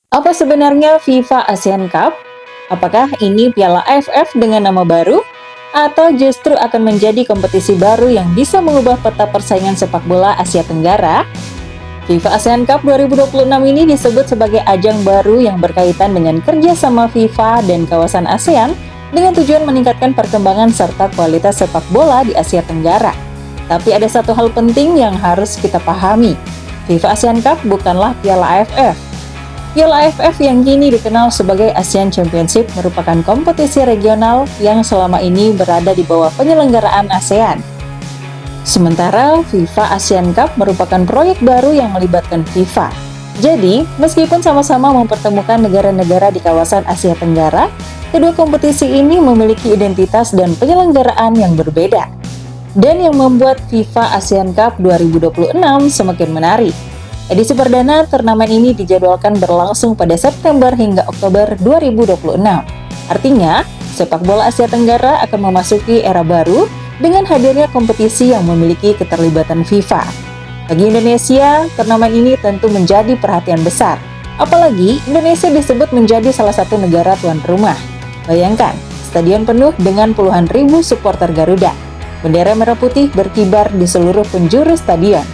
Apa sebenarnya FIFA Asian Cup? Apakah ini Piala AFF dengan nama baru? Atau justru akan menjadi kompetisi baru yang bisa mengubah peta persaingan sepak bola Asia Tenggara? FIFA ASEAN Cup 2026 ini disebut sebagai ajang baru yang berkaitan dengan kerjasama FIFA dan kawasan ASEAN dengan tujuan meningkatkan perkembangan serta kualitas sepak bola di Asia Tenggara. Tapi ada satu hal penting yang harus kita pahami. FIFA ASEAN Cup bukanlah Piala AFF. Piala AFF yang kini dikenal sebagai Asian Championship merupakan kompetisi regional yang selama ini berada di bawah penyelenggaraan ASEAN. Sementara FIFA ASEAN Cup merupakan proyek baru yang melibatkan FIFA. Jadi, meskipun sama-sama mempertemukan negara-negara di kawasan Asia Tenggara, kedua kompetisi ini memiliki identitas dan penyelenggaraan yang berbeda. Dan yang membuat FIFA ASEAN Cup 2026 semakin menarik. Edisi perdana turnamen ini dijadwalkan berlangsung pada September hingga Oktober 2026. Artinya, sepak bola Asia Tenggara akan memasuki era baru dengan hadirnya kompetisi yang memiliki keterlibatan FIFA. Bagi Indonesia, turnamen ini tentu menjadi perhatian besar. Apalagi Indonesia disebut menjadi salah satu negara tuan rumah. Bayangkan, stadion penuh dengan puluhan ribu supporter Garuda. Bendera merah putih berkibar di seluruh penjuru stadion.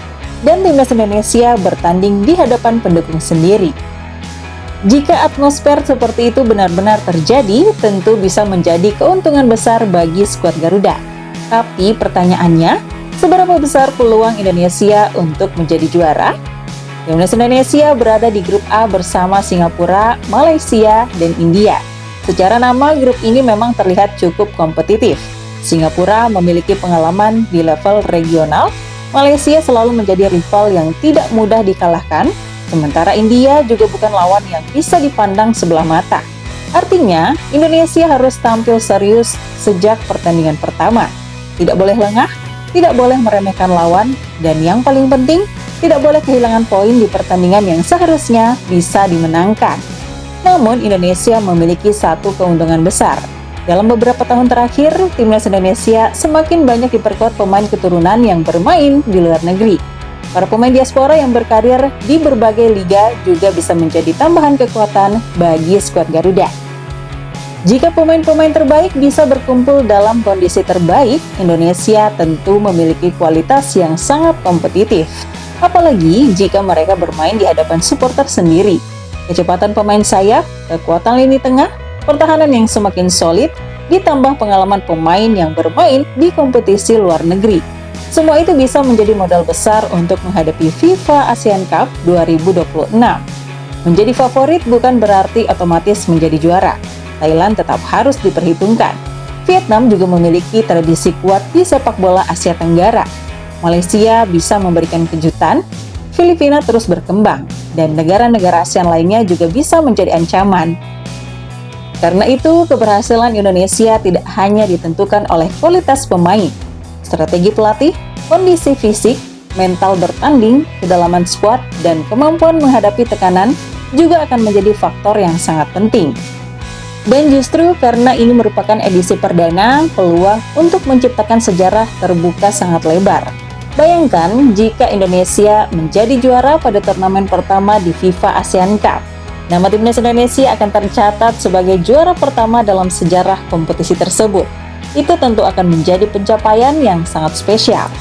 Dan timnas Indonesia bertanding di hadapan pendukung sendiri. Jika atmosfer seperti itu benar-benar terjadi, tentu bisa menjadi keuntungan besar bagi skuad Garuda. Tapi pertanyaannya, seberapa besar peluang Indonesia untuk menjadi juara? Timnas Indonesia berada di grup A bersama Singapura, Malaysia, dan India. Secara nama, grup ini memang terlihat cukup kompetitif. Singapura memiliki pengalaman di level regional, Malaysia selalu menjadi rival yang tidak mudah dikalahkan, sementara India juga bukan lawan yang bisa dipandang sebelah mata. Artinya, Indonesia harus tampil serius sejak pertandingan pertama. Tidak boleh lengah, tidak boleh meremehkan lawan, dan yang paling penting, tidak boleh kehilangan poin di pertandingan yang seharusnya bisa dimenangkan. Namun, Indonesia memiliki satu keuntungan besar. Dalam beberapa tahun terakhir, timnas Indonesia semakin banyak diperkuat pemain keturunan yang bermain di luar negeri. Para pemain diaspora yang berkarir di berbagai liga juga bisa menjadi tambahan kekuatan bagi skuad Garuda. Jika pemain-pemain terbaik bisa berkumpul dalam kondisi terbaik, Indonesia tentu memiliki kualitas yang sangat kompetitif. Apalagi jika mereka bermain di hadapan supporter sendiri. Kecepatan pemain sayap, kekuatan lini tengah, pertahanan yang semakin solid, ditambah pengalaman pemain yang bermain di kompetisi luar negeri. Semua itu bisa menjadi modal besar untuk menghadapi FIFA ASEAN Cup 2026. Menjadi favorit bukan berarti otomatis menjadi juara. Thailand tetap harus diperhitungkan. Vietnam juga memiliki tradisi kuat di sepak bola Asia Tenggara. Malaysia bisa memberikan kejutan, Filipina terus berkembang, dan negara-negara ASEAN lainnya juga bisa menjadi ancaman. Karena itu, keberhasilan Indonesia tidak hanya ditentukan oleh kualitas pemain, strategi pelatih, kondisi fisik, mental bertanding, kedalaman skuad, dan kemampuan menghadapi tekanan juga akan menjadi faktor yang sangat penting. Dan justru karena ini merupakan edisi perdana, peluang untuk menciptakan sejarah terbuka sangat lebar. Bayangkan jika Indonesia menjadi juara pada turnamen pertama di FIFA ASEAN Cup. Nama timnas Indonesia akan tercatat sebagai juara pertama dalam sejarah kompetisi tersebut. Itu tentu akan menjadi pencapaian yang sangat spesial.